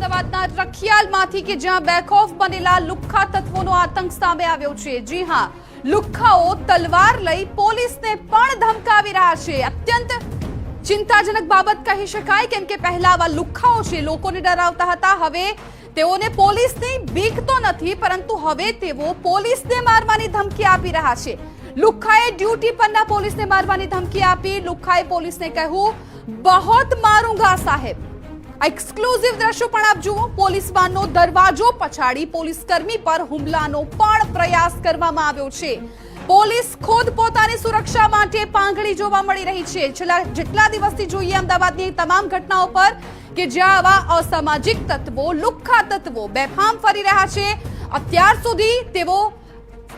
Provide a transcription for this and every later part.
અમદાવાદના રખિયાલમાંથી કે જ્યાં બેખૌફ બનેલા લુખ્ખા તત્વોનો આતંક સામે આવ્યો છે। જી હા, લુખ્ખાઓ તલવાર લઈ પોલીસને પણ ધમકાવી રહ્યા છે। અત્યંત ચિંતાજનક બાબત કહી શકાય, કેમ કે પહેલા આવા લુખ્ખાઓ છે લોકોને ડરાવતા હતા, હવે તેઓને પોલીસની બીક તો નથી, પરંતુ હવે તેઓ પોલીસને મારવાની ધમકી આપી રહ્યા છે। લુખ્ખાએ ડ્યુટી પરના પોલીસને મારવાની ધમકી આપી। લુખ્ખાએ પોલીસને કહ્યું, बहुत मारूंगा साहेब। एक्सक्लूसिव दृश्यों पण आप जुओ। पोलीस वाननो दरवाजो पछाड़ी पोलीस कर्मी पर हुमलानो पण प्रयास करवामां આવ્યો છે। પોલીસ ખુદ પોતાની સુરક્ષા માટે પાંગળી જોવા મળી રહી છે। છેલ્લા જેટલા દિવસથી જોઈએ અમદાવાદની તમામ ઘટનાઓ પર કે જ્યાં આવા અસામાજિક તત્વો, લુખ્ખા તત્વો બેફામ ફરી રહ્યા છે। અત્યાર સુધી તેઓ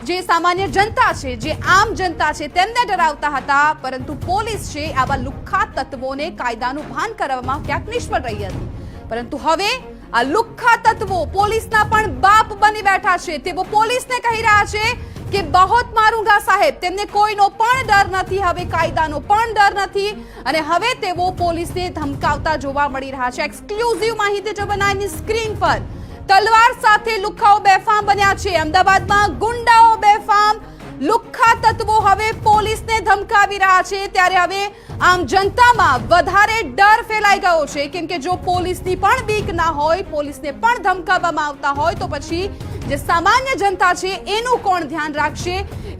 જે સામાન્ય જનતા છે, જે આમ જનતા છે, તેમને ડરાવતા હતા, પરંતુ પોલીસ છે આવા લુખ્ખા તત્વોને કાયદાનું ભાન કરવામાં ક્યાંક નિષ્ફળ રહી હતી। પરંતુ હવે આ લુખ્ખા તત્વો પોલીસના પણ બાપ બની બેઠા છે। તેઓ પોલીસને કહી રહ્યા છે કે બહોત મારૂંગા સાહેબ। તેમને કોઈનો પણ ડર નથી, હવે કાયદાનો પણ ડર નથી, અને હવે તેઓ પોલીસને ધમકાવતા જોવા મળી રહ્યા છે। એક્સક્લુઝિવ માહિતી જો બનાવીની સ્ક્રીન પર તલવાર સાથે લુખ્ખાઓ બેફામ બન્યા છે। અમદાવાદમાં ગુંડાઓ બેફામ, લુખ્ખા તત્વો હવે પોલીસને ધમકાવી રહ્યા છે। ત્યારે હવે આમ જનતામાં વધારે ડર ફેલાઈ ગયો છે, કેમ કે જો પોલીસની પણ બીક ના હોય, પોલીસને પણ ધમકાવવામાં આવતા હોય, તો પછી જે સામાન્ય જનતા છે એનું કોણ ધ્યાન રાખશે,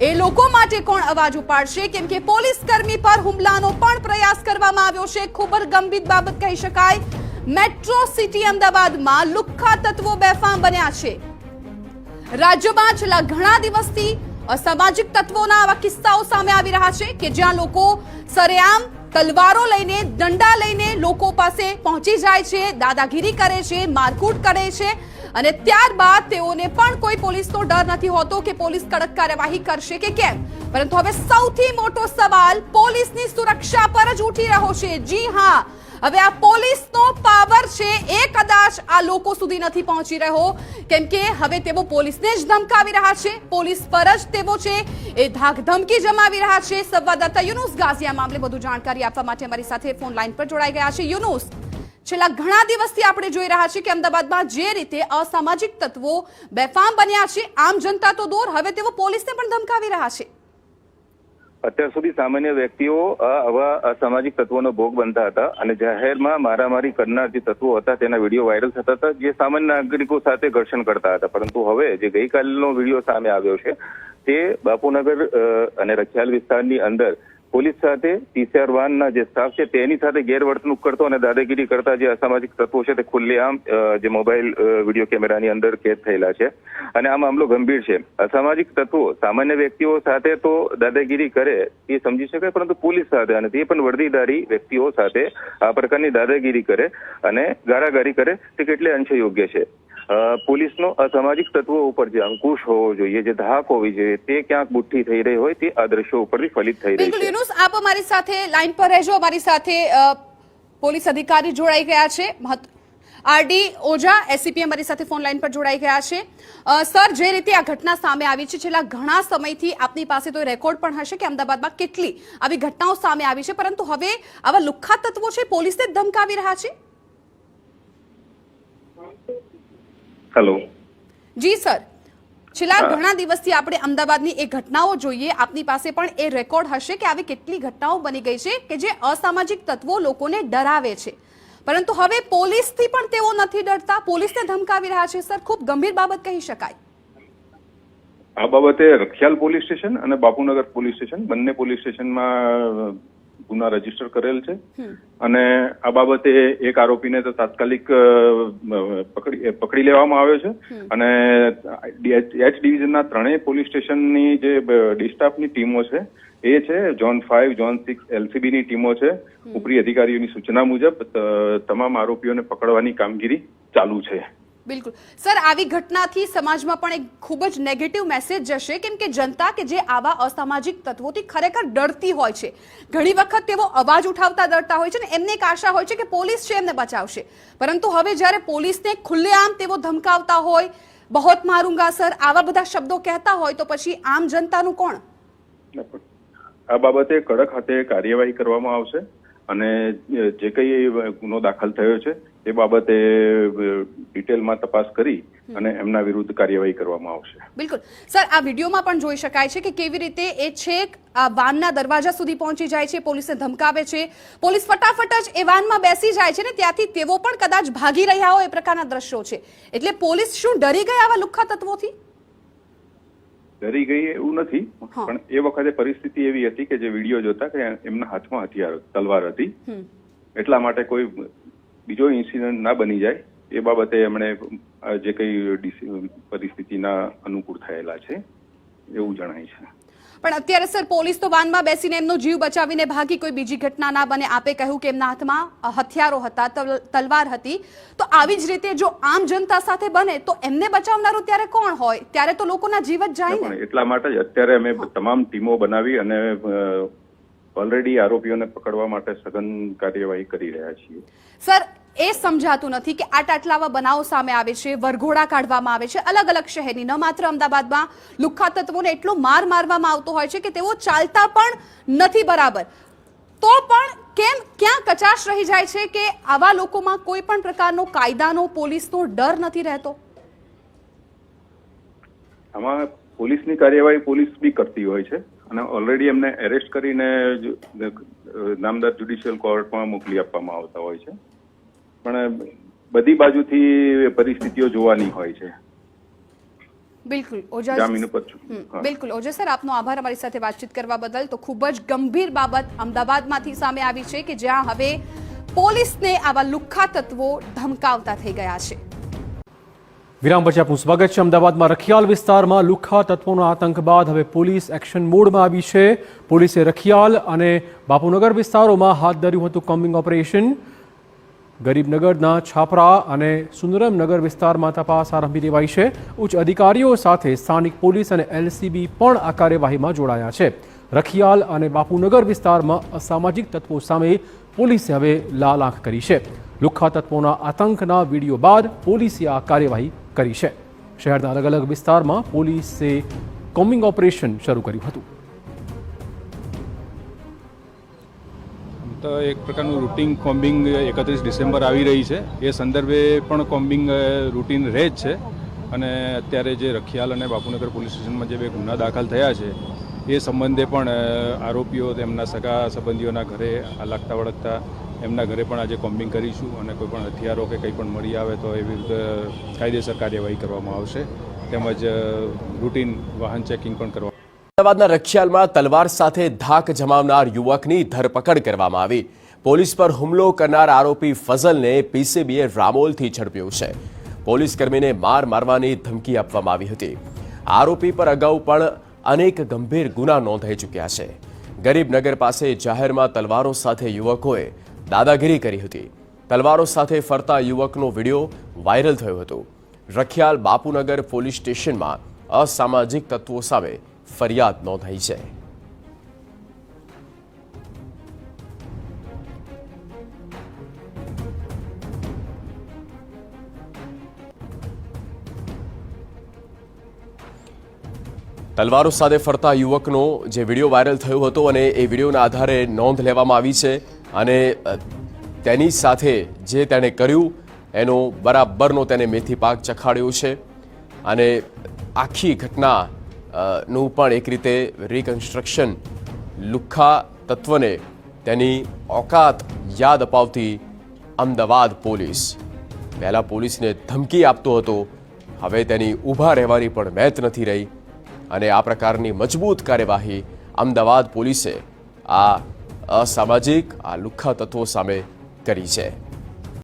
એ લોકો માટે કોણ અવાજ ઉપાડશે? કેમ કે પોલીસ કર્મી પર હુમલાનો પણ પ્રયાસ કરવામાં આવ્યો છે। ખૂબ જ ગંભીર બાબત કહી શકાય। મેટ્રો સિટી અમદાવાદમાં લુખ્ખા તત્વો બેફામ બન્યા છે। રાજ્યમાં છેલ્લા ઘણા દિવસથી અસામાજિક તત્વોના આવા કિસ્સાઓ સામે આવી રહ્યા છે કે જ્યાં લોકો સરેઆમ તલવારો લઈને, દંડા લઈને લોકો પાસે પહોંચી જાય છે, દાદાગીરી કરે છે, મારકૂટ કરે છે, અને ત્યારબાદ તેઓને પણ કોઈ પોલીસનો ડર નથી હોતો કે પોલીસ કડક કાર્યવાહી કરશે કે કેમ। પરંતુ હવે સૌથી મોટો સવાલ પોલીસની સુરક્ષા પર જ ઉઠી રહ્યો છે। જી હા, હવે આ પોલીસનો પાવર છે એ કદાચ આ લોકો સુધી નથી પહોંચી રહ્યો, કેમ કે હવે તેઓ પોલીસને જ ધમકાવી રહ્યા છે, પોલીસ પર જ તેઓ છે એ ધાકધમકી જમાવી રહ્યા છે। સંવાદદાતા યુનુસ ગાઝી આ મામલે વધુ જાણકારી આપવા માટે અમારી સાથે ફોન લાઈન પર જોડાઈ ગયા છે। યુનુસ, છેલ્લા ઘણા દિવસથી આપણે જોઈ રહ્યા છીએ કે અમદાવાદમાં જે રીતે અસામાજિક તત્વો બેફામ બન્યા છે, આમ જનતા તો દૂર, હવે તેઓ પોલીસને પણ ધમકાવી રહ્યા છે। અત્યાર સુધી સામાન્ય વ્યક્તિઓ આવા અસામાજિક તત્વોનો ભોગ બનતા હતા અને જાહેરમાં મારામારી કરનાર જે તત્વો હતા તેના વિડીયો વાયરલ થતા હતા, જે સામાન્ય નાગરિકો સાથે ઘર્ષણ કરતા હતા। પરંતુ હવે જે ગઈકાલનો વિડીયો સામે આવ્યો છે તે બાપુનગર અને રખિયાલ વિસ્તારની અંદર પોલીસ સાથે PCR વાનના જે સ્ટાફ છે તેની સાથે ગેરવર્તણૂક કરતો અને દાદાગીરી કરતા જે અસામાજિક તત્વો છે તે ખુલ્લેઆમ જે મોબાઈલ વિડીયો કેમેરાની અંદર કેદ થયેલા છે। અને આ મામલો ગંભીર છે। અસામાજિક તત્વો સામાન્ય વ્યક્તિઓ સાથે તો દાદાગીરી કરે એ સમજી શકાય, પરંતુ પોલીસ સાથે, અને તે પણ વર્દીધારી વ્યક્તિઓ સાથે આ પ્રકારની દાદાગીરી કરે અને ગારાગારી કરે તે કેટલે અંશે યોગ્ય છે? પોલીસનો અસામાજિક તત્વો ઉપર જે અંકુશ હોવો જોઈએ, જે ધાક હોવી જોઈએ, તે ક્યાંક બુઠ્ઠી થઈ રહી હોય તે આ દ્રશ્યો ઉપરથી ફલિત થઈ રહી છે। યુનુસ, આપ અમારી સાથે લાઈન પર રહેજો। અમારી સાથે પોલીસ અધિકારી જોડાઈ ગયા છે, RD ઓઝા SCP અમારી સાથે ફોન લાઈન પર જોડાઈ ગયા છે। સર, જે રીતે આ ઘટના સામે આવી છે, છેલ્લા ઘણા સમયથી આપની પાસે તો રેકોર્ડ પણ હશે કે અમદાવાદમાં કેટલી આવી ઘટનાઓ સામે આવી છે, પરંતુ હવે આવા લુખ્ખા તત્વો છે પોલીસને ધમકાવી રહ્યા છે। હેલો જી સર, છેલ્લા ઘણા દિવસથી આપણે અમદાવાદની એ ઘટનાઓ જોઈએ, આપની પાસે પણ એ રેકોર્ડ હશે કે આવી કેટલી ઘટનાઓ બની ગઈ છે કે જે અસામાજિક તત્વો લોકોને ડરાવે છે, પરંતુ હવે પોલીસથી પણ તેઓ નથી ડરતા, પોલીસને ધમકાવી રહ્યા છે। સર, ખૂબ ગંભીર બાબત કહી શકાય। આ બાબતે રખિયાલ પોલીસ સ્ટેશન અને બાપુનગર પોલીસ સ્ટેશન બંને પોલીસ સ્ટેશનમાં ગુના રજીસ્ટર કરેલ છે, અને આ બાબતે એક આરોપીને તો તાત્કાલિક પકડી લેવામાં આવ્યો છે, અને H ડિવિઝનના ત્રણેય પોલીસ સ્ટેશનની જે ડી સ્ટાફની ટીમો છે એ છે, ઝોન 5, ઝોન 6 LCB ની ટીમો છે। ઉપરી અધિકારીઓની સૂચના મુજબ તમામ આરોપીઓને પકડવાની કામગીરી ચાલુ છે। બિલકુલ સર, આવી ઘટનાથી સમાજમાં પણ એક ખૂબ જ નેગેટિવ મેસેજ જશે, કેમ કે જનતા કે જે આવા અસામાજિક તત્વોથી ખરેખર ડરતી હોય છે, ઘણી વખત તેઓ અવાજ ઉઠાવતા ડરતા હોય છે ને એમને એક આશા હોય છે કે પોલીસ છે એમને બચાવશે, પરંતુ હવે જ્યારે પોલીસને ખુલ્લેઆમ તેઓ ધમકાવતા હોય, બહોત મારૂંગા સર, આવા બધા શબ્દો કહેતા હોય, તો પછી આમ જનતાનું કોણ? આ બાબતે કડક હાથે કાર્યવાહી કરવામાં આવશે, અને જે કંઈ ગુનો દાખલ થયો છે એ બાબતે ડિટેલમાં તપાસ કરી અને એમના વિરુદ્ધ કાર્યવાહી કરવામાં આવશે. બિલકુલ સર, આ વિડીયોમાં પણ જોઈ શકાય છે કે કેવી રીતે એ છેક આ વાનના દરવાજા સુધી પહોંચી જાય છે, પોલીસને ધમકાવે છે, પોલીસ ફટાફટ જ એ વાનમાં બેસી જાય છે ને ત્યાંથી તેઓ પણ કદાચ ભાગી રહ્યા હોય એ પ્રકારના દ્રશ્યો છે. એટલે પોલીસ શું ડરી ગઈ આવા લુખ્ખા તત્વોથી? ડરી ગઈ એવું નથી, પણ એ વખતે પરિસ્થિતિ એવી હતી કે જે વિડીયો જોતા કે એમના હાથમાં હથિયાર તલવાર હતી, એટલા માટે કોઈ બીજો ઇન્સિડન્ટ ના બની જાય એ બાબતે એમણે જે કઈ પરિસ્થિતિના અનુકૂળ થયેલા છે એવું જણાય છે. પણ અત્યારે સર પોલીસ તો વાનમાં બેસીને એમનો જીવ બચાવીને ભાગી, કોઈ બીજી ઘટના ના બને. આપે કહ્યું કે એમના હાથમાં હથિયારો હતા, તલવાર હતી, તો આવી જ રીતે જો આમ જનતા સાથે બને તો એમને બચાવનારું ત્યારે કોણ હોય? ત્યારે તો લોકોના જીવ જ જાય ને. એટલા માટે જ અત્યારે અમે તમામ ટીમો બનાવી અને ઓલરેડી આરોપીઓને પકડવા માટે સઘન કાર્યવાહી કરી રહ્યા છીએ. સર, એ સમજાતું નથી કે આટલા બનાવો સામે આવે છે, વરઘોડા કાઢવામાં આવે છે અલગ અલગ શહેરની, ન માત્ર અમદાવાદમાં લુખ્ખા તત્વોને એટલો માર મારવામાં આવતો હોય છે કે તેઓ ચાલતા પણ નથી બરાબર, તો પણ કેમ ક્યાં કચાશ રહી જાય છે કે આવા લોકોમાં કોઈ પણ પ્રકારનો કાયદાનો, પોલીસનો ડર નથી રહેતો? આમાં પોલીસની કાર્યવાહી પોલીસ બી કરતી હોય છે અને ઓલરેડી એમને એરેસ્ટ કરીને નામદાર જ્યુડિશિયલ કોર્ટમાં મોકલી આપવામાં આવતા હોય છે, પણ બધી બાજુથી પરિસ્થિતિઓ જોવાની હોય છે. બિલકુલ ઓજા, જામીન ઉપર. બિલકુલ ઓજા સર, આપનો આભાર અમારી સાથે વાતચીત કરવા બદલ. તો ખૂબ જ ગંભીર બાબત અમદાવાદમાંથી સામે આવી છે કે જ્યાં હવે પોલીસને આવા લુખ્ખા તત્વો ધમકાવતા થઈ ગયા છે. વિરામ પછી આપનું સ્વાગત છે. અમદાવાદમાં રખિયાલ વિસ્તારમાં લુખ્ખા તત્વોનો આતંક બાદ હવે પોલીસ એક્શન મોડમાં આવી છે. પોલીસે રખિયાલ અને બાપુનગર વિસ્તારોમાં હાથ ધર્યું હતું કોમ્બિંગ ઓપરેશન. ગરીબનગરના છાપરા અને સુંદરમનગર વિસ્તારમાં તપાસ આરંભી દેવાઈ છે. ઉચ્ચ અધિકારીઓ સાથે સ્થાનિક પોલીસ અને એલસીબી પણ આ કાર્યવાહીમાં જોડાયા છે. રખિયાલ અને બાપુનગર વિસ્તારમાં અસામાજિક તત્વો સામે પોલીસે હવે લાલ આંખ કરી છે. લુખ્ખા તત્વોના આતંકના વિડીયો બાદ પોલીસે આ કાર્યવાહી કરી છે. શહેરના અલગ અલગ વિસ્તારમાં પોલીસે કોમ્બિંગ ઓપરેશન શરૂ કર્યું હતું. તો એક પ્રકારનું રૂટિન કોમ્બિંગ 31 ડિસેમ્બર આવી રહી છે, એ સંદર્ભે પણ કોમ્બિંગ રૂટિન રહે જ છે. અને અત્યારે જે રખિયાલ અને બાપુનગર પોલીસ સ્ટેશનમાં જે બે ગુના દાખલ થયા છે એ સંબંધે પણ આરોપીઓ તેમના સગા સંબંધીઓના ઘરે લાગતા વળગતા એમના ઘરે પણ આજે કોમ્બિંગ કરીશું અને કોઈ પણ હથિયારો કે કંઈ પણ મળી આવે તો એ વિરુદ્ધ કાયદેસર કાર્યવાહી કરવામાં આવશે. તેમજ રૂટિન વાહન ચેકિંગ પણ કરવામાં. અમદાવાદના રખિયાલમાં તલવાર સાથે ધાક જમાવનાર યુવકની ધરપકડ કરવામાં આવી. પોલીસ પર હુમલો કરનાર આરોપી ફઝલને પીસીબીએ રામોલથી ઝડપ્યો છે. પોલીસ કર્મીને મારવાની ધમકી આપવામાં આવી હતી. આરોપી પર અગાઉ પણ અનેક ગંભીર ગુના નોંધાઈ ચૂક્યા છે. ગરીબનગર પાસે જાહેરમાં તલવારો સાથે યુવકોએ દાદાગીરી કરી હતી. તલવારો સાથે ફરતા યુવકનો વિડીયો વાયરલ થયો હતો. રખિયાલ બાપુનગર પોલીસ સ્ટેશનમાં અસામાજિક તત્વો સામે ફરિયાદ નોંધાઈ છે. તલવારો સાથે ફરતા યુવકનો જે વિડીયો વાયરલ થયો હતો અને એ વિડીયોના આધારે નોંધ લેવામાં આવી છે અને તેની સાથે જે તેણે કર્યું એનો બરાબરનો તેને મેથી પાક ચખાડ્યો છે અને આખી ઘટના નું પણ એક રીતે રિકન્સ્ટ્રક્શન લુખ્ખા તત્વને તેની ઓકાત યાદ અપાવતી અમદાવાદ પોલીસ પહેલાં પોલીસને ધમકી આપતો હતો, હવે તેની ઊભા રહેવાની પણ મેત નથી રહી અને આ પ્રકારની મજબૂત કાર્યવાહી અમદાવાદ પોલીસે આ અસામાજિક આ લુખ્ખા તત્વો સામે કરી છે.